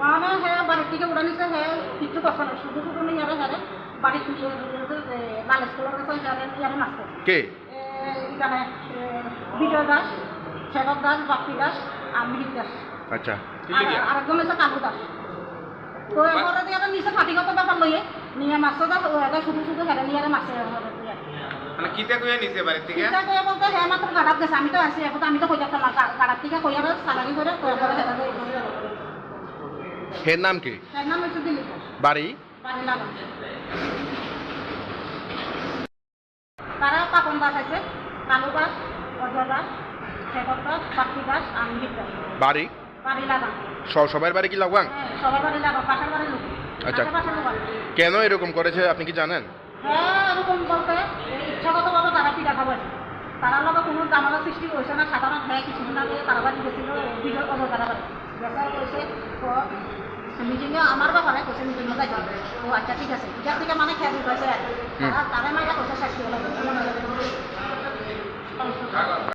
মানে হ্যাঁ বাড়ির থেকে উড়ে নিছে হ্যাঁ কিছু কথা না শুধু শুধু নিয়ে হ্যাঁ বাড়ির লাল স্কুলের কাছে ইয়ারে মারছে কে? এখানে বিজয় দাস, শেখর দাস, বাপ্পি দাস আর মিহির দাস। আচ্ছা। আরেকজন হচ্ছে কালু দাস। তো এরপরে দিয়ে নিচে ফাটিগত ব্যাপার লইয়ে নিয়ে মারছে এটা শুধু শুধু হেরে নিয়ে মারছে। মানে কিতা কইয়া নিছে বাড়ি থেকে? কিতা কইয়া বলতে হ্যাঁ মাত্র গাড়াত গেছে আমি তো আছি এখন আমি তো কই যাচ্তাম না গাড়াত থেকে কইয়া সালারি করে কইয়া হের নাম কি? এর নাম হচ্ছে দিলীপ বাড়ি? বাড়ি লাগান। তারা পাপন দাস আছে, কালু দাস, অজয় দাস, শেখর দাস, বাপ্পি দাস আর মিহির দাস। বাড়ি? বাড়ি লাগান। সবার বাড়ি কি লাগান? হ্যাঁ সবার বাড়ি লাগান, পাশের বাড়ির লোক। আচ্ছা। পাশের লোক। কেন এরকম করেছে আপনি কি জানেন? হ্যাঁ এরকম বলতে ইচ্ছাগতভাবে তারা পিঠা খাওয়াছে। তারা লোক কোনো জামালা সৃষ্টি হয়েছে না, সাধারণ হ্যাঁ কিছুদিন আগে তারা বাড়ি গেছিল বিজয় অজয় তারা বাড়ি গেছে কইছে মিটিংয়ে আমার ব্যাপারে কইছে মিটিংয়ে যাইতে। ও আচ্ছা ঠিক আছে এটার থেকে মানে খেয়াল হয়েছে তারা মাইয়া কইছে শেষ হয়ে